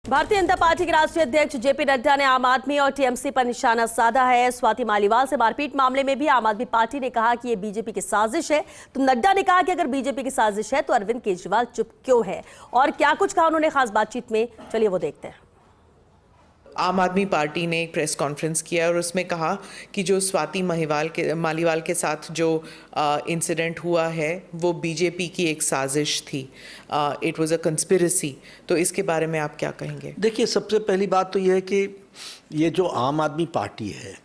Bharatiya Janata party के राष्ट्रीय अध्यक्ष जेपी नड्डा ने आम आदमी और टीएमसी पर निशाना साधा है। स्वाति मालीवाल से मारपीट मामले में भी आम आदमी पार्टी ने कहा कि ये बीजेपी की साजिश है। तो नड्डा ने कहा कि अगर बीजेपी की साजिश है तो अरविंद केजरीवाल चुप क्यों है और क्या कुछ कहा उन्होंने खास बातचीत में, चलिए वो देखते हैं। आम आदमी पार्टी ने एक प्रेस कॉन्फ्रेंस किया और उसमें कहा कि जो स्वाति मालीवाल के साथ जो इंसिडेंट हुआ है वो बीजेपी की एक साजिश थी, इट वाज अ कंस्पिरेसी। तो इसके बारे में आप क्या कहेंगे? देखिए, सबसे पहली बात तो ये है कि ये जो आम आदमी पार्टी है,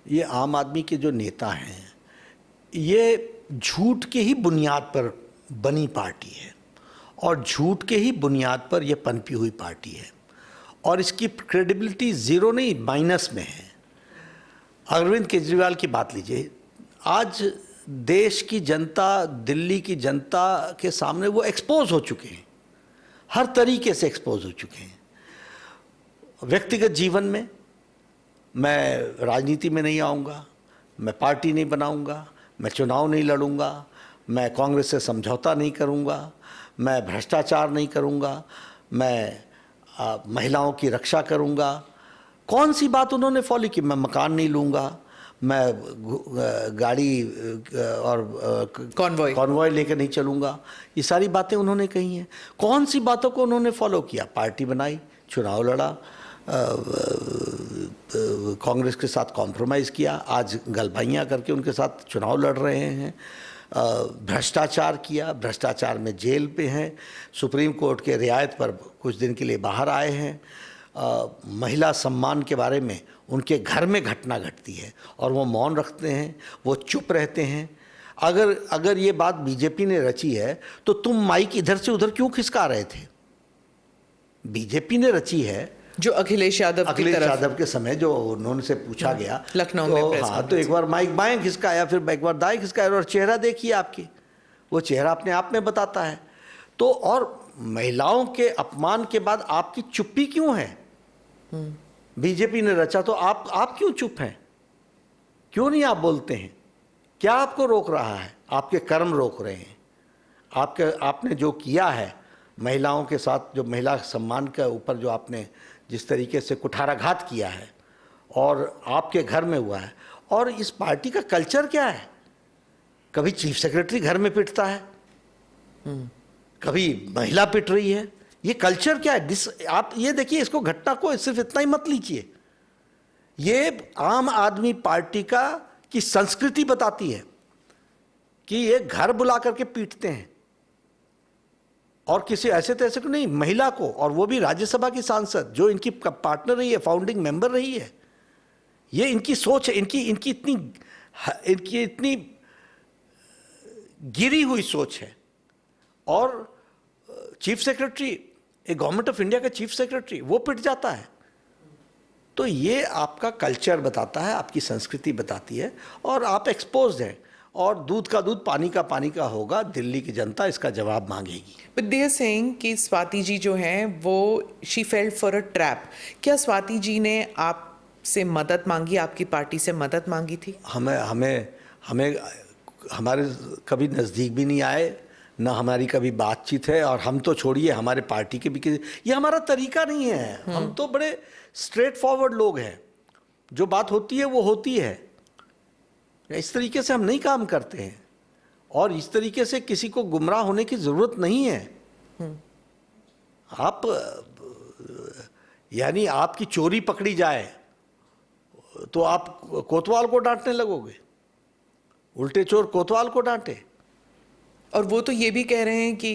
ये आम आदमी के जो नेता हैं, ये झूठ के ही बुनियाद पर बनी पार्टी है और झूठ के ही बुनियाद पर यह पनपी हुई पार्टी है और इसकी क्रेडिबिलिटी ज़ीरो नहीं माइनस में है। अरविंद केजरीवाल की बात लीजिए, आज देश की जनता, दिल्ली की जनता के सामने वो एक्सपोज हो चुके हैं, हर तरीके से एक्सपोज हो चुके हैं। व्यक्तिगत जीवन में मैं राजनीति में नहीं आऊँगा, मैं पार्टी नहीं बनाऊँगा, मैं चुनाव नहीं लड़ूँगा, मैं कांग्रेस से समझौता नहीं करूँगा, मैं भ्रष्टाचार नहीं करूँगा, मैं महिलाओं की रक्षा करूंगा। कौन सी बात उन्होंने फॉलो की? मैं मकान नहीं लूँगा, मैं गाड़ी और कॉन्वॉय लेकर नहीं चलूँगा, ये सारी बातें उन्होंने कही हैं। कौन सी बातों को उन्होंने फॉलो किया? पार्टी बनाई, चुनाव लड़ा, कांग्रेस के साथ कॉम्प्रोमाइज़ किया, आज गलबाइयाँ करके उनके साथ चुनाव लड़ रहे हैं। भ्रष्टाचार किया, भ्रष्टाचार में जेल पे हैं, सुप्रीम कोर्ट के रियायत पर कुछ दिन के लिए बाहर आए हैं। महिला सम्मान के बारे में उनके घर में घटना घटती है और वो मौन रखते हैं, वो चुप रहते हैं। अगर ये बात बीजेपी ने रची है तो तुम माइक इधर से उधर क्यों खिसका रहे थे? बीजेपी ने रची है। जो अखिलेश यादव के समय जो उन्होंने से पूछा गया लखनऊ में, हाँ, तो एक बार माइक बाएं खिसकाया, फिर एक बार दाएं खिसकाया और चेहरा देखिए आपकी, वो चेहरा अपने आप में बताता है। तो और महिलाओं के अपमान के बाद आपकी चुप्पी क्यों है? बीजेपी ने रचा तो आप क्यों चुप हैं? क्यों नहीं आप बोलते हैं? क्या आपको रोक रहा है? आपके कर्म रोक रहे हैं। आपने जो किया है महिलाओं के साथ, जो महिला सम्मान के ऊपर जो आपने जिस तरीके से कुठाराघात किया है और आपके घर में हुआ है। और इस पार्टी का कल्चर क्या है? कभी चीफ सेक्रेटरी घर में पिटता है, कभी महिला पिट रही है। ये कल्चर क्या है? आप ये देखिए, इसको घटना को सिर्फ इतना ही मत लीजिए, ये आम आदमी पार्टी की संस्कृति बताती है कि ये घर बुला करके पीटते हैं और किसी ऐसे तैसे को नहीं, महिला को, और वो भी राज्यसभा की सांसद जो इनकी पार्टनर रही है, फाउंडिंग मेंबर रही है। ये इनकी सोच है, इनकी इतनी गिरी हुई सोच है। और चीफ सेक्रेटरी, एक गवर्नमेंट ऑफ इंडिया का चीफ सेक्रेटरी, वो पिट जाता है। तो ये आपका कल्चर बताता है, आपकी संस्कृति बताती है और आप एक्सपोज्ड हैं। और दूध का दूध, पानी का होगा। दिल्ली की जनता इसका जवाब मांगेगी। बट दे आर सेइंग कि स्वाति जी जो हैं वो she failed for a trap. क्या स्वाति जी ने आपसे मदद मांगी, आपकी पार्टी से मदद मांगी थी? हमें हमारे कभी नज़दीक भी नहीं आए, ना हमारी कभी बातचीत है। और हम तो छोड़िए, हमारे पार्टी के भी, ये हमारा तरीका नहीं है। हम तो बड़े स्ट्रेट फॉरवर्ड लोग हैं, जो बात होती है वो होती है। इस तरीके से हम नहीं काम करते हैं और इस तरीके से किसी को गुमराह होने की ज़रूरत नहीं है। आप यानी आपकी चोरी पकड़ी जाए तो आप कोतवाल को डांटने लगोगे? उल्टे चोर कोतवाल को डांटे। और वो तो ये भी कह रहे हैं कि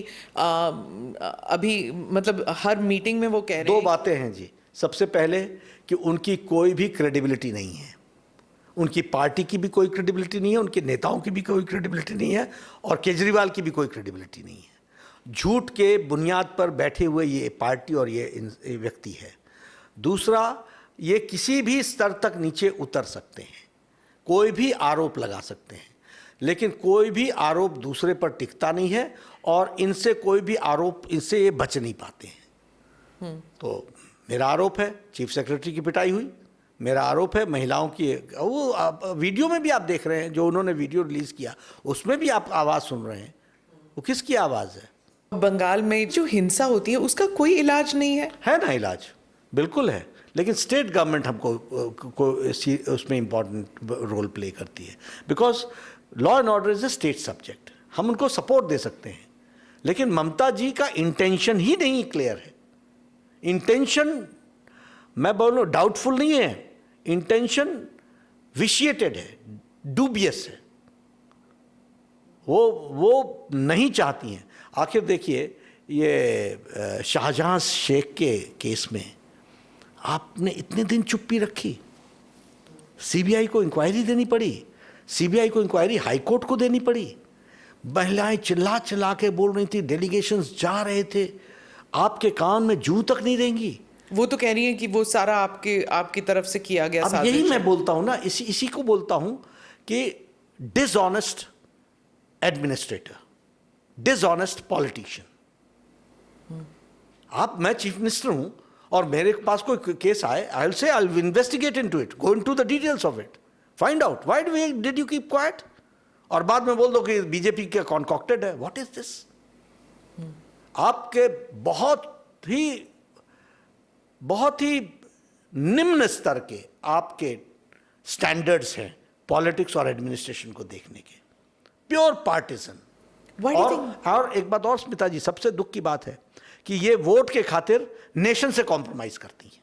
अभी मतलब हर मीटिंग में वो कह रहे हैं। दो बातें हैं जी। सबसे पहले कि उनकी कोई भी क्रेडिबिलिटी नहीं है, उनकी पार्टी की भी कोई क्रेडिबिलिटी नहीं है, उनके नेताओं की भी कोई क्रेडिबिलिटी नहीं है और केजरीवाल की भी कोई क्रेडिबिलिटी नहीं है। झूठ के बुनियाद पर बैठे हुए ये पार्टी और ये व्यक्ति है। दूसरा, ये किसी भी स्तर तक नीचे उतर सकते हैं, कोई भी आरोप लगा सकते हैं, लेकिन कोई भी आरोप दूसरे पर टिकता नहीं है और इनसे कोई भी आरोप, इनसे ये बच नहीं पाते हैं। तो मेरा आरोप है चीफ सेक्रेटरी की पिटाई हुई, मेरा आरोप है महिलाओं की, वो वीडियो में भी आप देख रहे हैं, जो उन्होंने वीडियो रिलीज़ किया उसमें भी आप आवाज़ सुन रहे हैं, वो किसकी आवाज़ है? बंगाल में जो हिंसा होती है उसका कोई इलाज नहीं है ना इलाज, बिल्कुल है, लेकिन स्टेट गवर्नमेंट हमको उसमें इम्पॉर्टेंट रोल प्ले करती है, because law and order is a state subject. हम उनको सपोर्ट दे सकते हैं, लेकिन ममता जी का इंटेंशन ही नहीं क्लियर है। इंटेंशन मैं बोलूँ डाउटफुल नहीं है, इंटेंशन विशिएटेड है, डूबियस है। वो नहीं चाहती हैं। आखिर देखिए, ये शाहजहां शेख के केस में आपने इतने दिन चुप्पी रखी, सीबीआई को इंक्वायरी देनी पड़ी, सीबीआई को इंक्वायरी हाईकोर्ट को देनी पड़ी, महिलाएं चिल्ला चिल्ला के बोल रही थी, डेलीगेशंस जा रहे थे, आपके कान में जू तक नहीं रहेंगी। वो तो कह रही है कि वो सारा आपकी तरफ से किया गया अब यही मैं बोलता हूं ना, इसी को बोलता हूं कि डिसऑनेस्ट एडमिनिस्ट्रेटर, डिसऑनेस्ट पॉलिटिशियन। मैं चीफ मिनिस्टर हूं और मेरे पास कोई केस आए, I will say I will investigate into it, go into the details of it, find out why did you keep quiet, और बाद में बोल दो कि बीजेपी का कॉन्कॉक्टेड है। What is this? आपके बहुत ही निम्न स्तर के आपके स्टैंडर्ड्स हैं पॉलिटिक्स और एडमिनिस्ट्रेशन को देखने के, प्योर पार्टिसन। और एक बात और स्मिता जी, सबसे दुख की बात है कि ये वोट के खातिर नेशन से कॉम्प्रोमाइज करती हैं।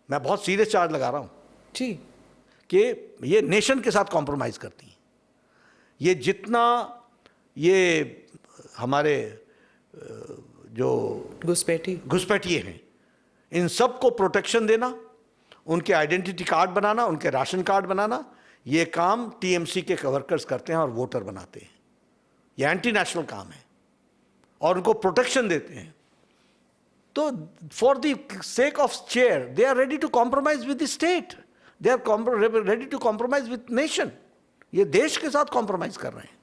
मैं बहुत सीरियस चार्ज लगा रहा हूं जी कि ये नेशन के साथ कॉम्प्रोमाइज करती हैं। ये जितना ये हमारे जो घुसपैठिए हैं, इन सबको प्रोटेक्शन देना, उनके आइडेंटिटी कार्ड बनाना, उनके राशन कार्ड बनाना, ये काम टीएमसी के वर्कर्स करते हैं और वोटर बनाते हैं। ये एंटी नेशनल काम है और उनको प्रोटेक्शन देते हैं। तो for the sake of chair they are ready to compromise with the state, they are ready to compromise with nation. ये देश के साथ कॉम्प्रोमाइज कर रहे हैं।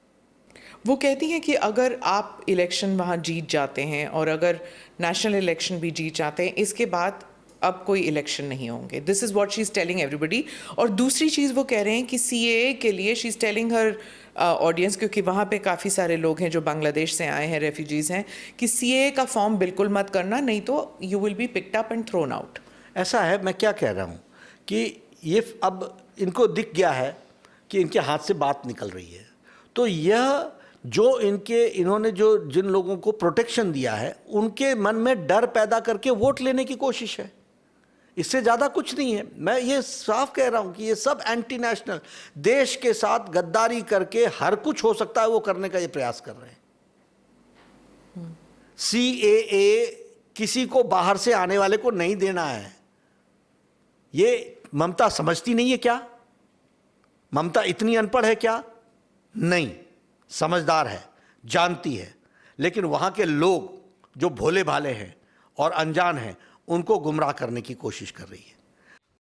वो कहती हैं कि अगर आप इलेक्शन वहाँ जीत जाते हैं और अगर नेशनल इलेक्शन भी जीत जाते हैं, इसके बाद अब कोई इलेक्शन नहीं होंगे। This is what she is telling everybody. और दूसरी चीज़ वो कह रहे हैं कि सीएए के लिए she is telling her audience, क्योंकि वहाँ पे काफ़ी सारे लोग हैं जो बांग्लादेश से आए हैं, रेफ्यूजीज़ हैं, कि सीएए का फॉर्म बिल्कुल मत करना, नहीं तो you will be picked up and thrown out. ऐसा है, मैं क्या कह रहा हूँ कि ये अब इनको दिख गया है कि इनके हाथ से बात निकल रही है, तो यह जो इन्होंने जो जिन लोगों को प्रोटेक्शन दिया है उनके मन में डर पैदा करके वोट लेने की कोशिश है। इससे ज़्यादा कुछ नहीं है। मैं ये साफ कह रहा हूँ कि ये सब एंटी नेशनल, देश के साथ गद्दारी करके हर कुछ हो सकता है वो करने का ये प्रयास कर रहे हैं। सीएए किसी को बाहर से आने वाले को नहीं देना है। ये ममता समझती नहीं है क्या? ममता इतनी अनपढ़ है क्या? नहीं, समझदार है, जानती है, लेकिन वहाँ के लोग जो भोले भाले हैं और अनजान हैं उनको गुमराह करने की कोशिश कर रही है।